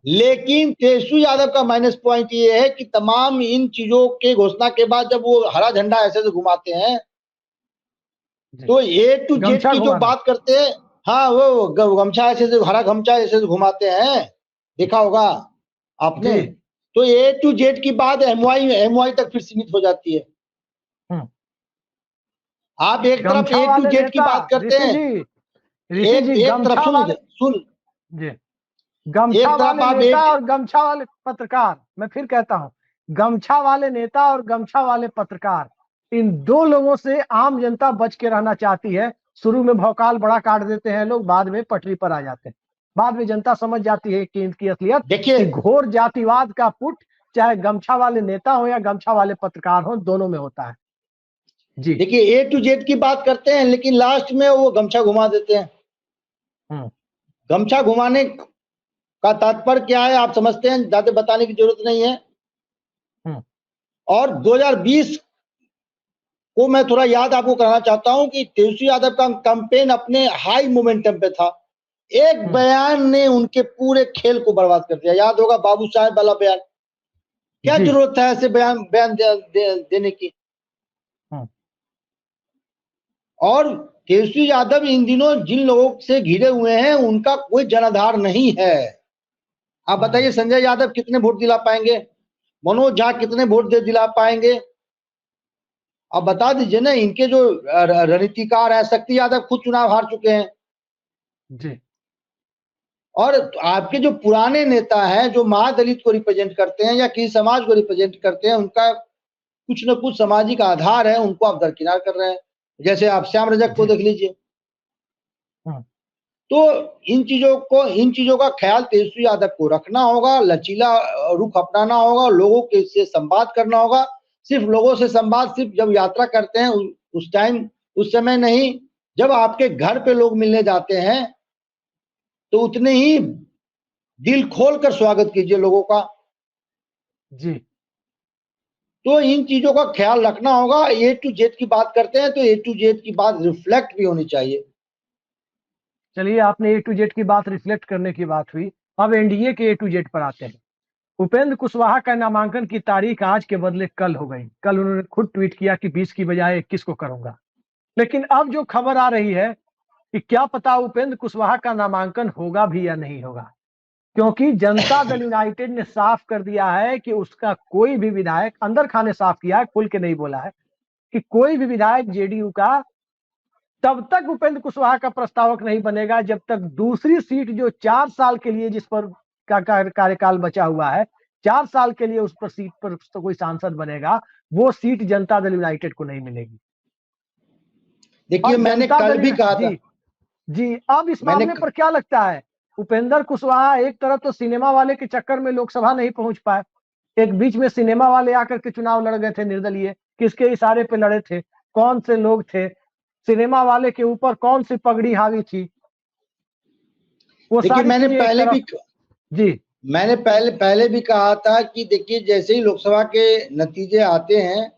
लेकिन तेजस्वी यादव का माइनस पॉइंट ये है कि तमाम इन चीजों के घोषणा के बाद जब वो हरा झंडा ऐसे से घुमाते हैं, तो ए टू जेड की जो बात करते हैं, हाँ वो गमछा ऐसे से, हरा गमछा ऐसे से घुमाते हैं, देखा होगा आपने। तो ए टू जेड की बात एमवाई तक फिर सीमित हो जाती है। आप एक तरफ गमछा ए टू वाले जेड की नेता बात करते हैं, ऋषि जी एक तरफ गमछा वाले सुन जी गमछा एक तरफ वाले आप नेता एक और गमछा वाले पत्रकार, मैं फिर कहता हूं, गमछा वाले नेता और गमछा वाले पत्रकार, इन दो लोगों से आम जनता बच के रहना चाहती है। शुरू में भौकाल बड़ा काट देते हैं लोग, बाद में पटरी पर आ जाते हैं। बाद में जनता समझ जाती है कि इनकी असलियत देखिए कि घोर जातिवाद का पुट चाहे गमछा वाले नेता हो या गमछा वाले पत्रकार हो, दोनों में होता है। जी देखिए ए टू जेड की बात करते हैं, लेकिन लास्ट में वो गमछा घुमा देते हैं। गमछा घुमाने का तात्पर्य क्या है आप समझते हैं, ज्यादा बताने की जरूरत नहीं है। और 2020 को मैं थोड़ा याद आपको कराना चाहता हूं कि तेजस्वी यादव का कैंपेन अपने हाई मोमेंटम पे था। एक बयान ने उनके पूरे खेल को बर्बाद कर दिया। याद होगा बाबू साहब वाला बयान। क्या जरूरत है ऐसे बयान देने की। और तेजस्वी यादव इन दिनों जिन लोगों से घिरे हुए हैं उनका कोई जनाधार नहीं है। आप बताइए संजय यादव कितने वोट दिला पाएंगे, मनोज झा कितने वोट दिला पाएंगे, आप बता दीजिए ना। इनके जो रणनीतिकार है, शक्ति यादव खुद चुनाव हार चुके हैं जी। और आपके जो पुराने नेता हैं जो महादलित को रिप्रेजेंट करते हैं या किसी समाज को रिप्रेजेंट करते हैं, उनका कुछ न कुछ सामाजिक आधार है, उनको आप दरकिनार कर रहे हैं। जैसे आप श्याम रजक को देख लीजिए। तो इन चीजों का ख्याल तेजस्वी यादव को रखना होगा, लचीला रुख अपनाना होगा, लोगों के से संवाद करना होगा। सिर्फ लोगों से संवाद सिर्फ जब यात्रा करते हैं उस समय नहीं, जब आपके घर पे लोग मिलने जाते हैं तो उतने ही दिल खोलकर स्वागत कीजिए लोगों का। जी। तो इन चीजों का ख्याल रखना होगा। ए टू जेड की बात करते हैं तो ए टू जेड की बात रिफ्लेक्ट भी होनी चाहिए। चलिए, आपने ए टू जेड की बात रिफ्लेक्ट करने की बात हुई, अब एनडीए के ए टू जेड पर आते हैं। उपेंद्र कुशवाहा का नामांकन की तारीख आज के बदले कल हो गई। कल उन्होंने खुद ट्वीट किया कि 20 की बजाय 21 को करूंगा। लेकिन अब जो खबर आ रही है कि क्या पता उपेंद्र कुशवाहा का नामांकन होगा भी या नहीं होगा, क्योंकि जनता दल यूनाइटेड ने साफ कर दिया है कि उसका कोई भी विधायक, अंदर खाने साफ किया है, खुल के नहीं बोला है कि कोई भी विधायक जेडीयू का तब तक उपेंद्र कुशवाहा का प्रस्तावक नहीं बनेगा जब तक दूसरी सीट जो 4 साल के लिए जिस पर का कार्यकाल बचा हुआ है, 4 साल के लिए उस पर सीट पर तो कोई सांसद बनेगा, वो सीट जनता दल यूनाइटेड को नहीं मिलेगी। देखिए मैंने कल भी कहा था। जी, अब इस मामले पर क्या लगता है? उपेंद्र कुशवाहा एक तरफ तो सिनेमा वाले के चक्कर में लोकसभा नहीं पहुंच पाए, एक बीच में सिनेमा वाले आकर के चुनाव लड़ गए थे निर्दलीय। किसके इशारे पे लड़े थे, कौन से लोग थे, सिनेमा वाले के ऊपर कौन सी पगड़ी हावी थी, वो सारी मैंने पहले भी जी मैंने पहले भी कहा था कि देखिए जैसे ही लोकसभा के नतीजे आते हैं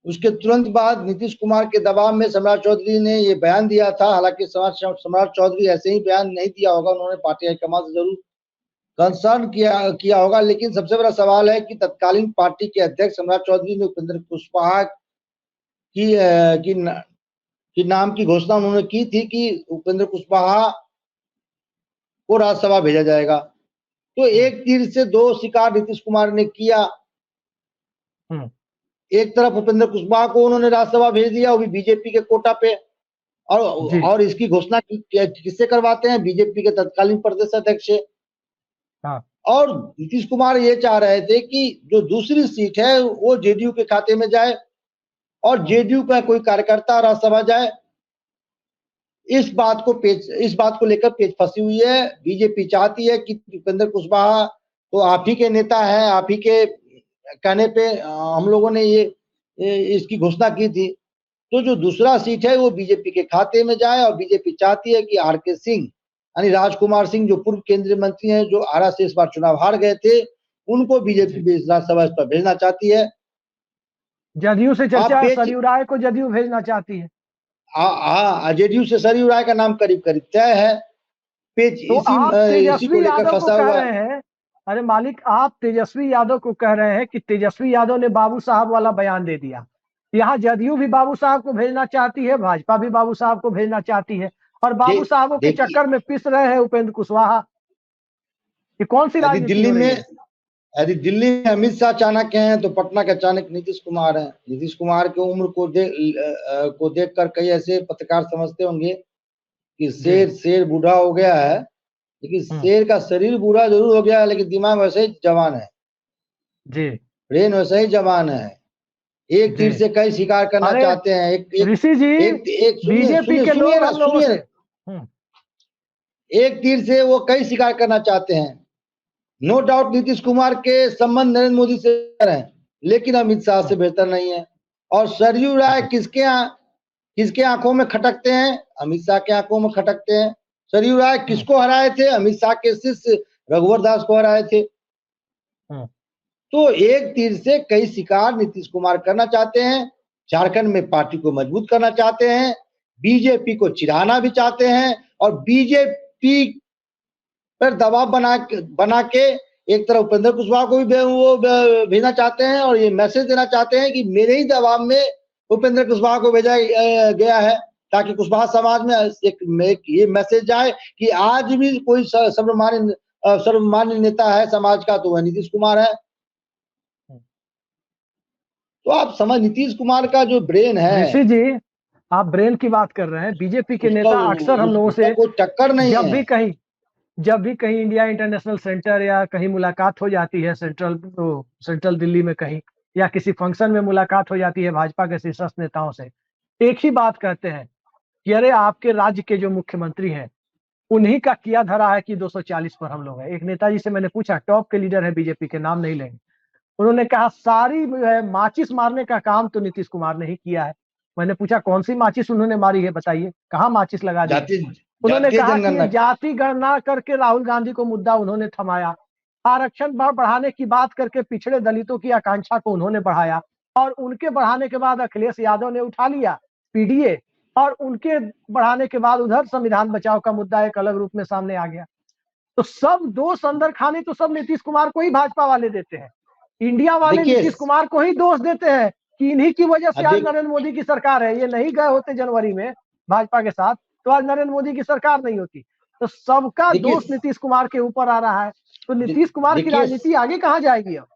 उसके तुरंत बाद नीतीश कुमार के दबाव में सम्राट चौधरी ने ये बयान दिया था। हालांकि सम्राट चौधरी ऐसे ही बयान नहीं दिया होगा, उन्होंने पार्टी हाईकमान से जरूर कंसर्न किया होगा। लेकिन सबसे बड़ा सवाल है कि तत्कालीन पार्टी के अध्यक्ष सम्राट चौधरी ने उपेंद्र कुशवाहा की नाम की घोषणा उन्होंने की थी कि उपेंद्र कुशवाहा को राज्यसभा भेजा जाएगा। तो एक तीर से दो शिकार नीतीश कुमार ने किया। एक तरफ उपेंद्र कुशवाहा को उन्होंने राज्यसभा भेज दिया, वो भी बीजेपी के कोटा पे, और इसकी घोषणा किससे करवाते हैं? बीजेपी के तत्कालीन प्रदेश अध्यक्ष से। और नीतीश कुमार ये चाह रहे थे कि जो दूसरी सीट है वो जेडीयू के खाते में जाए और जेडीयू का कोई कार्यकर्ता राज्यसभा जाए। इस बात को लेकर पेच फंसी हुई है। बीजेपी चाहती है कि उपेंद्र कुशवाहा तो आप ही के नेता है, आप ही के कहने पे हम लोगों ने इसकी घोषणा की थी। तो जो दूसरा सीट है वो बीजेपी के खाते में जाए और बीजेपी चाहती है कि आरके सिंह यानी राजकुमार सिंह जो पूर्व केंद्रीय मंत्री हैं, जो आरा से इस बार चुनाव हार गए थे, उनको बीजेपी राज्यसभा पर भेजना चाहती है। जदयू से चर्चा है, सरयू राय को जदयू भेजना चाहती है। जेडीयू से सरयू राय का नाम करीब करीब तय है। तो आप तेजस्वी यादव को कह रहे हैं, अरे मालिक, आप तेजस्वी यादव को कह रहे हैं कि तेजस्वी यादव ने बाबू साहब वाला बयान दे दिया। यहाँ जदयू भी बाबू साहब को भेजना चाहती है, भाजपा भी बाबू साहब को भेजना चाहती है, और बाबू साहबों के चक्कर में पिस रहे हैं उपेंद्र कुशवाहा। ये कौन सी राजनीति हो रही है? यदि दिल्ली में अमित शाह चाणक्य हैं तो पटना के अचानक नीतीश कुमार हैं। नीतीश कुमार की उम्र को देखकर कई ऐसे पत्रकार समझते होंगे कि शेर बूढ़ा हो गया है, लेकिन शेर का शरीर बूढ़ा जरूर हो गया है, लेकिन दिमाग वैसे ही जवान है जी, ब्रेन वैसे ही जवान है। एक तीर से कई शिकार करना चाहते हैं। ऋषि जी, बीजेपी के लोग हम लोगों से एक तीर से वो कई शिकार करना चाहते हैं। नो डाउट नीतीश कुमार के संबंध नरेंद्र मोदी से हैं, लेकिन अमित शाह से बेहतर नहीं है। और सरयू राय किसके आंखों में खटकते हैं? अमित शाह के आंखों में खटकते हैं। सरयू राय किसको हराए थे? अमित शाह के शिष्य रघुवर दास को हराए थे। तो एक तीर से कई शिकार नीतीश कुमार करना चाहते हैं। झारखंड में पार्टी को मजबूत करना चाहते हैं, बीजेपी को चिढ़ाना भी चाहते हैं, और बीजेपी पर दबाव बना के एक तरफ उपेंद्र कुशवाहा को भी वो भेजना चाहते हैं, और ये मैसेज देना चाहते हैं कि मेरे ही दबाव में उपेंद्र कुशवाहा को भेजा गया है, ताकि कुशवाहा समाज में एक ये मैसेज जाए कि आज भी कोई सर्वमान्य नेता है समाज का तो वह नीतीश कुमार है। तो आप समझ, नीतीश कुमार का जो ब्रेन है। ऋषि जी, आप ब्रेन की बात कर रहे हैं। बीजेपी के नेता अक्सर हम लोगों से कोई टक्कर नहीं जब भी कहीं इंडिया इंटरनेशनल सेंटर या कहीं मुलाकात हो जाती है, सेंट्रल दिल्ली में कहीं, या किसी फंक्शन में मुलाकात हो जाती है भाजपा के शीर्षस्थ नेताओं से, एक ही बात कहते हैं कि अरे आपके राज्य के जो मुख्यमंत्री हैं उन्हीं का किया धरा है कि 240 पर हम लोग हैं। एक नेताजी से मैंने पूछा, टॉप के लीडर है बीजेपी के, नाम नहीं लेंगे, उन्होंने कहा सारी माचिस मारने का काम तो नीतीश कुमार ने ही किया है। मैंने पूछा कौन सी माचिस उन्होंने मारी है, बताइए, कहाँ माचिस लगा दी? उन्होंने कहा कि जाति गणना करके राहुल गांधी को मुद्दा उन्होंने थमाया, आरक्षण बढ़ाने की बात करके पिछड़े दलितों की आकांक्षा को उन्होंने बढ़ाया, और उनके बढ़ाने के बाद अखिलेश यादव ने उठा लिया पीडीए, और उनके बढ़ाने के बाद उधर संविधान बचाओ का मुद्दा एक अलग रूप में सामने आ गया। तो सब दोष अंदर खाने तो सब नीतीश कुमार को ही भाजपा वाले देते हैं। इंडिया वाले नीतीश कुमार को ही दोष देते हैं कि इन्हीं की वजह से आज नरेंद्र मोदी की सरकार है। ये नहीं गए होते जनवरी में भाजपा के साथ तो आज नरेंद्र मोदी की सरकार नहीं होती। तो सबका दोष नीतीश कुमार के ऊपर आ रहा है। तो नीतीश कुमार की राजनीति आगे कहां जाएगी? अब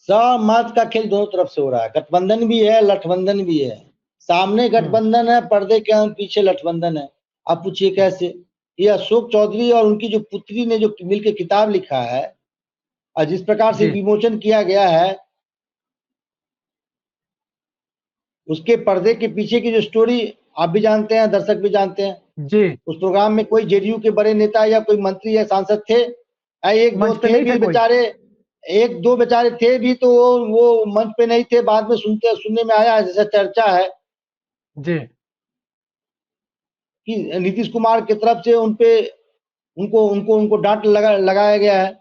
सब मत का खेल दोनों तरफ से हो रहा है। गठबंधन भी है, लठबंधन भी है। सामने गठबंधन है, पर्दे के पीछे लठबंधन है। आप पूछिए कैसे? ये अशोक चौधरी और उनकी जो पुत्री ने जो मिलकर किताब लिखा है और जिस प्रकार से विमोचन किया गया है, उसके पर्दे के पीछे की जो स्टोरी आप भी जानते हैं, दर्शक भी जानते हैं जी। उस प्रोग्राम में कोई जेडीयू के बड़े नेता या कोई मंत्री या सांसद थे? एक दो बेचारे थे भी, तो वो मंच पे नहीं थे। बाद में सुनने में आया, जैसा चर्चा है जी कि नीतीश कुमार की तरफ से उनको डांट लगाया गया है।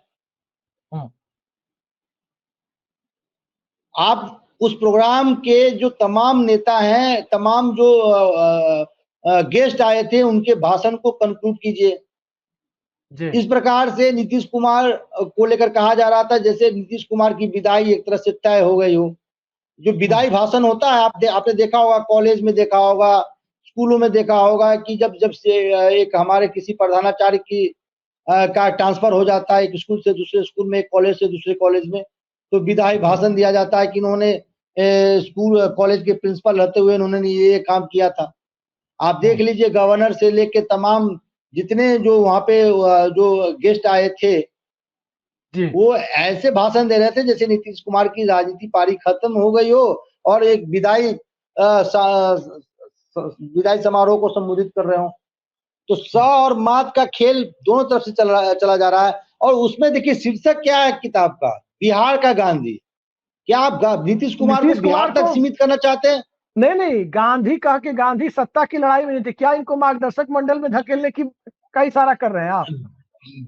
आप उस प्रोग्राम के जो तमाम नेता हैं, तमाम जो गेस्ट आए थे, उनके भाषण को कंक्लूड कीजिए। इस प्रकार से नीतीश कुमार को लेकर कहा जा रहा था जैसे नीतीश कुमार की विदाई एक तरह से तय हो गई हो। जो विदाई भाषण होता है, आपने देखा होगा, कॉलेज में देखा होगा, स्कूलों में देखा होगा कि जब से एक हमारे किसी प्रधानाचार्य की का ट्रांसफर हो जाता है एक स्कूल से दूसरे स्कूल में, एक कॉलेज से दूसरे कॉलेज में, तो विदाई भाषण दिया जाता है कि इन्होंने स्कूल कॉलेज के प्रिंसिपल रहते हुए इन्होंने ये काम किया था। आप देख लीजिए, गवर्नर से लेके तमाम जितने जो वहां पे जो गेस्ट आए थे, वो ऐसे भाषण दे रहे थे जैसे नीतीश कुमार की राजनीति पारी खत्म हो गई हो और एक विदाई समारोह को संबोधित कर रहे हो। तो स और मात का खेल दोनों तरफ से चला जा रहा है। और उसमें देखिए शीर्षक क्या है किताब का, बिहार का गांधी। क्या आप नीतीश कुमार को बिहार तक सीमित करना चाहते हैं? नहीं, गांधी कह के गांधी सत्ता की लड़ाई में नहीं थे। क्या इनको मार्गदर्शक मंडल में धकेलने का इशारा कर रहे हैं आप?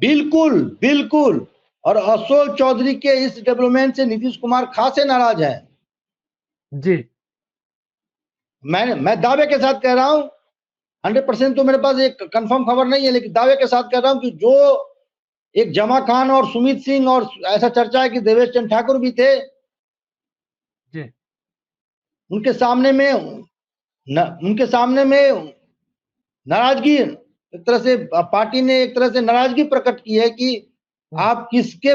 बिल्कुल बिल्कुल। और अशोक चौधरी के इस डेवलपमेंट से नीतीश कुमार खासे नाराज है जी। मैं दावे के साथ कह रहा हूं, 100% तो मेरे पास एक कंफर्म खबर नहीं है, लेकिन दावे के साथ कह रहा हूं कि जो एक जमा खान और सुमित सिंह, और ऐसा चर्चा है कि देवेश चंद्र ठाकुर भी थे जी, उनके सामने में नाराजगी, एक तरह से पार्टी ने एक तरह से नाराजगी प्रकट की है कि आप किसके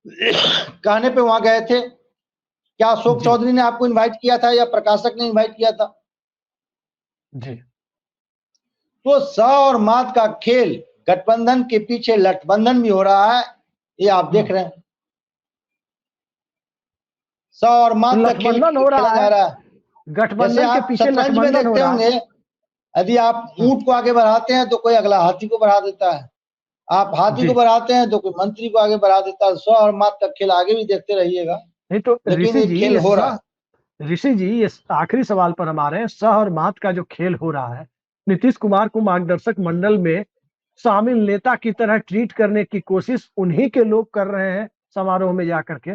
कहने पे वहां गए थे। क्या अशोक जी। चौधरी ने आपको इनवाइट किया था या प्रकाशक ने इनवाइट किया था? जी। तो स और मात का खेल, गठबंधन के पीछे लठबंधन भी हो रहा है, ये आप देख रहे हैं। स और मात का खेल लठबंधन हो खेला रहा जा है, रहा है। जैसे गठबंधन के आप पीछे शतरंज में लठबंधन हो देखते रहा है। होंगे, यदि आप ऊंट को आगे बढ़ाते हैं तो कोई अगला हाथी को बढ़ा देता है, आप हाथी को जी। बढ़ाते हैं तो कोई मंत्री को आगे बढ़ा देता है। स और मात का खेल आगे भी देखते रहिएगा, नहीं तो लेकिन ऋषि ये जी, खेल हो रहा है। ऋषि जी, ये आखिरी सवाल पर हम आ रहे हैं। सह और मात का जो खेल हो रहा है, नीतीश कुमार को मार्गदर्शक मंडल में शामिल नेता की तरह ट्रीट करने की कोशिश उन्हीं के लोग कर रहे हैं समारोह में जाकर के।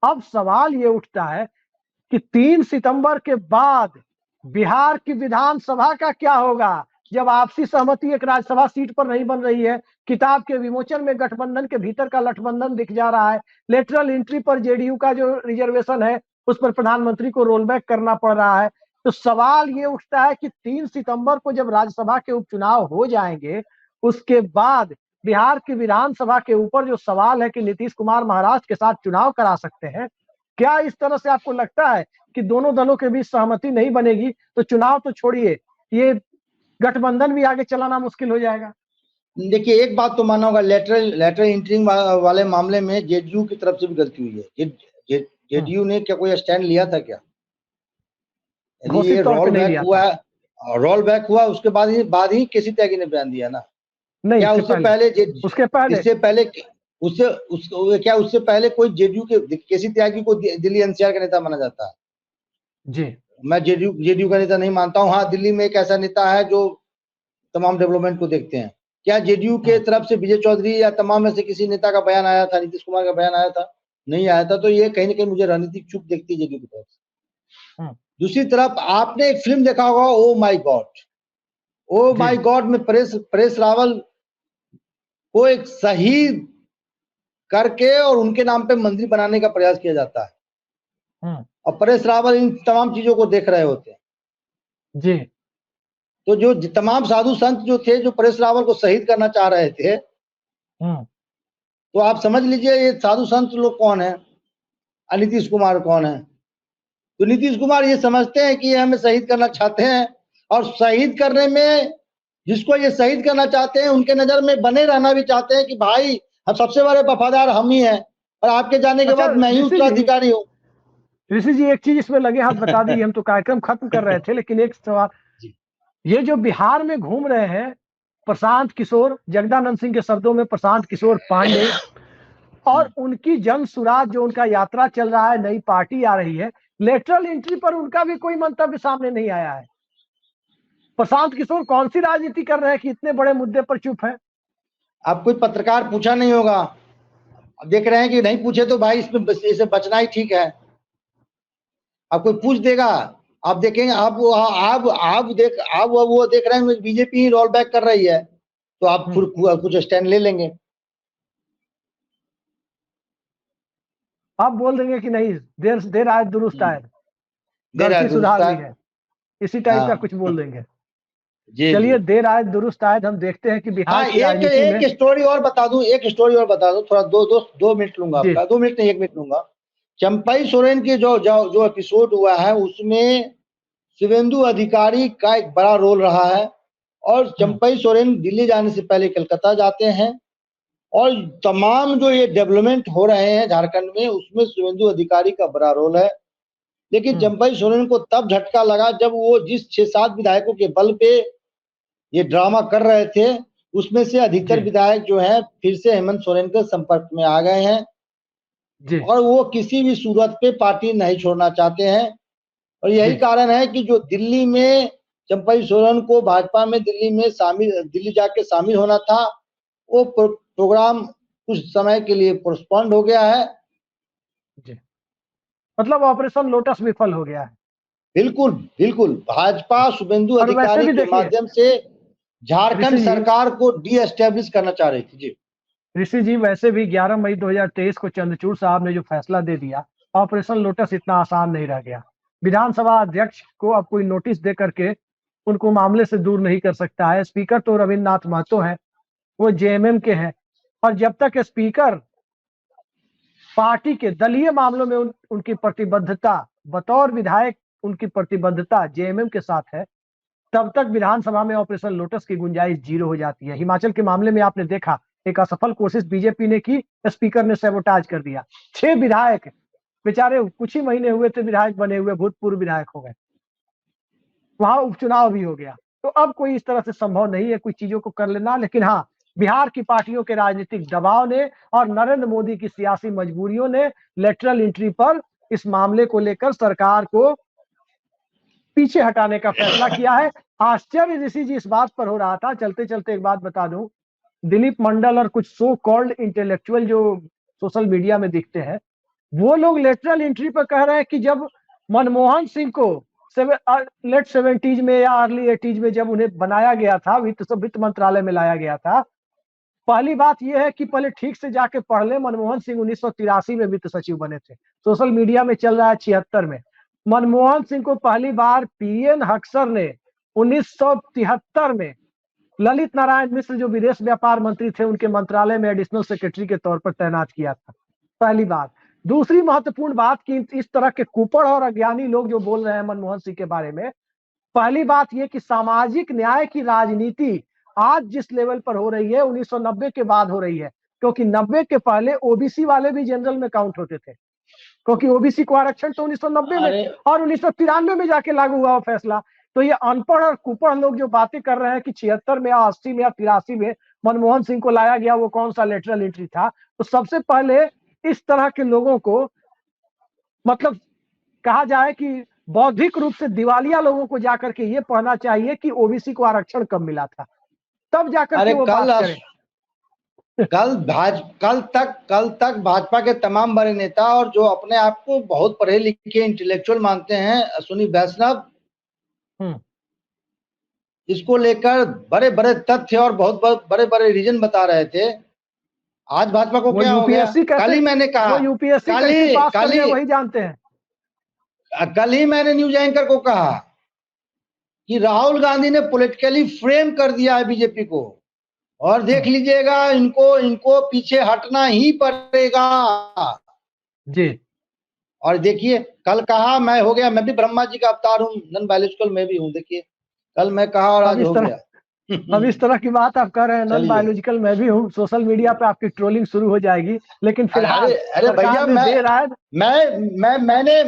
अब सवाल ये उठता है कि 3 सितंबर के बाद बिहार की विधानसभा का क्या होगा, जब आपसी सहमति एक राज्यसभा सीट पर नहीं बन रही है। किताब के विमोचन में गठबंधन के भीतर का लठबंधन दिख जा रहा है। लेटरल एंट्री पर जेडीयू का जो रिजर्वेशन है, उस पर प्रधानमंत्री को रोल बैक करना पड़ रहा है। तो सवाल ये उठता है कि 3 सितंबर को जब राज्यसभा के उपचुनाव हो जाएंगे, उसके बाद बिहार की विधानसभा के ऊपर जो सवाल है कि नीतीश कुमार महाराष्ट्र के साथ चुनाव करा सकते हैं, क्या इस तरह से आपको लगता है कि दोनों दलों के बीच सहमति नहीं बनेगी तो चुनाव तो छोड़िए, ये गठबंधन भी आगे चलाना मुश्किल हो जाएगा? देखिए, एक बात तो माना होगा, लेटरल एंट्री वाले मामले में जेडीयू की तरफ से भी गलती हुई है। जेडीयू ने क्या कोई स्टैंड लिया था क्या? यदि ये घोषित तौर पे रोल नहीं बैक लिया हुआ था। है, रोल बैक हुआ उसके बाद ही केसी त्यागी ने बयान दिया ना। नहीं, क्या उससे पहले उसके पहले इससे पहले क्या उससे पहले कोई जेडीयू के केसी त्यागी को दिल्ली एनसीआर का नेता माना जाता है? जी। मैं जेडीयू का नेता नहीं मानता हूँ। हाँ, दिल्ली में एक ऐसा नेता है जो तमाम डेवलपमेंट को देखते हैं। क्या जेडीयू के तरफ से विजय चौधरी या तमाम में से किसी नेता का बयान आया था, नीतीश कुमार का बयान आया था? नहीं आया था। तो ये कहीं ना कहीं मुझे राजनीतिक चूक देखती है जेडीयू की तरफ से। दूसरी तरफ आपने एक फिल्म देखा होगा, ओ माई गॉड। ओ माई गॉड में परेश रावल को एक शहीद करके और उनके नाम पे मंदिर बनाने का प्रयास किया जाता है, और परेश रावल इन तमाम चीजों को देख रहे होते हैं। जी। तो जो तमाम साधु संत जो थे, जो परेश रावल को शहीद करना चाह रहे थे, तो आप समझ लीजिए ये साधु संत लोग कौन है और नीतीश कुमार कौन है। तो नीतीश कुमार ये समझते हैं कि ये हमें शहीद करना चाहते हैं, और शहीद करने में जिसको ये शहीद करना चाहते हैं उनके नजर में बने रहना भी चाहते हैं कि भाई हम सबसे बड़े वफादार हम ही हैं, और आपके जाने के बाद मैं ही उत्तराधिकारी हूँ। ऋषि जी, एक चीज इसमें लगे हाथ बता दी, हम तो कार्यक्रम खत्म कर रहे थे, लेकिन एक सवाल, ये जो बिहार में घूम रहे हैं प्रशांत किशोर, जगदानंद सिंह के शब्दों में प्रशांत किशोर पांडे, और उनकी जन सुराज जो उनका यात्रा चल रहा है, नई पार्टी आ रही है, लेटरल एंट्री पर उनका भी कोई मंतव्य सामने नहीं आया है। प्रशांत किशोर कौन सी राजनीति कर रहे हैं कि इतने बड़े मुद्दे पर चुप है? आप कोई पत्रकार पूछा नहीं होगा, अब देख रहे हैं कि नहीं पूछे तो भाई इससे बचना ही ठीक है। आप कोई पूछ देगा, आप देखेंगे, आप वो देख रहे हैं बीजेपी ही रोल बैक कर रही है, तो आप कुछ स्टैंड ले लेंगे। आप बोल देंगे कि नहीं, देर आए दुरुस्त आए, गलती सुधार ली है, इसी टाइप का कुछ बोल देंगे। चलिए, देर आए दुरुस्त आए, हम देखते हैं कि बिहार की राजनीति में एक स्टोरी और बता दूं, थोड़ा दो मिनट लूंगा आपका, 2 मिनट नहीं 1 मिनट लूंगा। चंपई सोरेन के जो एपिसोड हुआ है उसमें शुभेंदु अधिकारी का एक बड़ा रोल रहा है, और चंपई सोरेन दिल्ली जाने से पहले कलकत्ता जाते हैं, और तमाम जो ये डेवलपमेंट हो रहे हैं झारखंड में उसमें शुभेंदु अधिकारी का बड़ा रोल है। लेकिन चंपई सोरेन को तब झटका लगा जब वो जिस 6-7 विधायकों के बल पे ये ड्रामा कर रहे थे, उसमें से अधिकतर विधायक जो है फिर से हेमंत सोरेन के संपर्क में आ गए हैं, और वो किसी भी सूरत पे पार्टी नहीं छोड़ना चाहते हैं। और यही कारण है कि जो दिल्ली में चंपई सोरेन को भाजपा में दिल्ली जाके शामिल होना था, वो प्रोग्राम कुछ समय के लिए पोस्टपोन्ड हो गया है। मतलब ऑपरेशन लोटस विफल हो गया है। बिल्कुल भाजपा शुभेंदु अधिकारी के माध्यम से झारखंड सरकार को डी-एस्टैब्लिश करना चाह रही थी। जी ऋषि जी, वैसे भी 11 मई 2023 को चंद्रचूड़ साहब ने जो फैसला दे दिया, ऑपरेशन लोटस इतना आसान नहीं रह गया। विधानसभा अध्यक्ष को अब कोई नोटिस दे करके उनको मामले से दूर नहीं कर सकता है। स्पीकर तो रविन्द्रनाथ महतो हैं, वो जेएमएम के हैं, और जब तक स्पीकर पार्टी के दलीय मामलों में उनकी प्रतिबद्धता बतौर विधायक, उनकी प्रतिबद्धता जेएमएम के साथ है, तब तक विधानसभा में ऑपरेशन लोटस की गुंजाइश 0 हो जाती है। हिमाचल के मामले में आपने देखा, एक असफल कोशिश बीजेपी ने की, स्पीकर ने सैबोटाज कर दिया। 6 विधायक बेचारे कुछ ही महीने हुए थे विधायक बने हुए, भूतपूर्व विधायक हो गए, वहां उपचुनाव भी हो गया। तो अब कोई इस तरह से संभव नहीं है कुछ चीजों को कर लेना, लेकिन हाँ, बिहार की पार्टियों के राजनीतिक दबाव ने और नरेंद्र मोदी की सियासी मजबूरियों ने लेटरल एंट्री पर इस मामले को लेकर सरकार को पीछे हटाने का फैसला किया है। आश्चर्य ऋषि जी इस बात पर हो रहा था, चलते चलते एक बात बता दूं, दिलीप मंडल और कुछ सो कॉल्ड इंटेलेक्चुअल जो सोशल मीडिया में दिखते हैं, वो लोग लेटरल एंट्री पर कह रहे हैं कि जब मनमोहन सिंह को लेट 70s में या अर्ली 80s में जब उन्हें बनाया गया था, वित्त मंत्रालय में लाया गया था, पहली बात यह है कि पहले ठीक से जाके पढ़ ले, मनमोहन सिंह 1983 में वित्त सचिव बने थे, सोशल मीडिया में चल रहा है 76 में। मनमोहन सिंह को पहली बार पीएन हक्सर ने 1973 में ललित नारायण मिश्र जो विदेश व्यापार मंत्री थे, उनके मंत्रालय में एडिशनल सेक्रेटरी के तौर पर तैनात किया था, पहली बात। दूसरी महत्वपूर्ण बात कि इस तरह के कुपड़ और अज्ञानी लोग जो बोल रहे हैं मनमोहन सिंह के बारे में, पहली बात यह कि सामाजिक न्याय की राजनीति आज जिस लेवल पर हो रही है 1990 के बाद हो रही है, क्योंकि 90 के पहले ओबीसी वाले भी जनरल में काउंट होते थे, क्योंकि ओबीसी को आरक्षण तो 1990 में और 1993 में जाके लागू हुआ फैसला। तो ये अनपढ़ और कुपढ़ लोग जो बातें कर रहे हैं कि 76 में या 80 में या 83 में मनमोहन सिंह को लाया गया, वो कौन सा लेटरल एंट्री था। तो सबसे पहले इस तरह के लोगों को, मतलब कहा जाए कि बौद्धिक रूप से दिवालिया लोगों को जाकर के ये पढ़ना चाहिए कि ओबीसी को आरक्षण कब मिला था, तब जाकर के वो बात करें। कल तक भाजपा के तमाम बड़े नेता और जो अपने आप को बहुत पढ़े लिखे इंटेलेक्चुअल मानते हैं, अश्विनी वैष्णव, इसको लेकर बड़े बड़े तथ्य और बहुत बड़े बड़े रीजन बता रहे थे। आज भाजपा को क्या हो गया? कल ही मैंने कहा, वही जानते हैं। कल ही मैंने न्यूज एंकर को कहा कि राहुल गांधी ने पॉलिटिकली फ्रेम कर दिया है बीजेपी को, और देख लीजिएगा इनको पीछे हटना ही पड़ेगा जी। और देखिए, कल कहा मैं हो गया, मैं भी ब्रह्मा जी का अवतार हूँ, नॉन बायोलॉजिकल मैं भी हूँ। देखिए कल मैं कहा और आज हो गया। अब इस तरह की बात आप कर रहे हैं, नॉन बायोलॉजिकल मैं भी हूँ, सोशल मीडिया पे आपकी ट्रोलिंग शुरू हो जाएगी। लेकिन फिलहाल अरे भैया,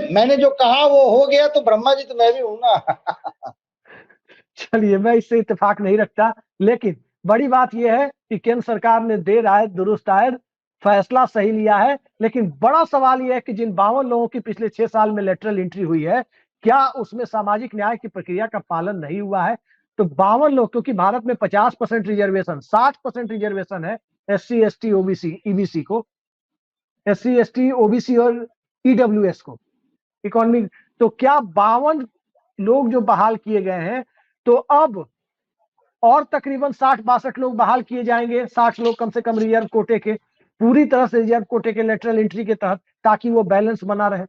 मैंने जो कहा वो हो गया, तो ब्रह्मा जी तो मैं भी हूँ ना। चलिए, मैं इससे इत्तेफाक नहीं रखता, लेकिन बड़ी बात यह है कि केंद्र सरकार ने देर आए दुरुस्त आए फैसला सही लिया है। लेकिन बड़ा सवाल यह है कि जिन 52 लोगों की पिछले 6 साल में लेटरल एंट्री हुई है, क्या उसमें सामाजिक न्याय की प्रक्रिया का पालन नहीं हुआ है? तो 52 लोग, क्योंकि भारत में 50% रिजर्वेशन, 60% रिजर्वेशन है SC ST OBC EBC को, SC ST OBC और EWS को, इकोनॉमी। तो क्या 52 लोग जो बहाल किए गए हैं, तो अब और तकरीबन 60-62 लोग बहाल किए जाएंगे, 60 लोग कम से कम रिजर्व कोटे के, पूरी तरह से रिजर्व कोटे के लेटरल एंट्री के तहत, ताकि वो बैलेंस बना रहे,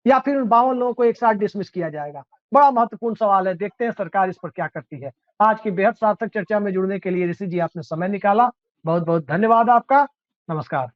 या फिर उन 52 लोगों को एक साथ डिसमिस किया जाएगा? बड़ा महत्वपूर्ण सवाल है, देखते हैं सरकार इस पर क्या करती है। आज की बेहद सार्थक चर्चा में जुड़ने के लिए ऋषि जी आपने समय निकाला, बहुत बहुत धन्यवाद आपका। नमस्कार।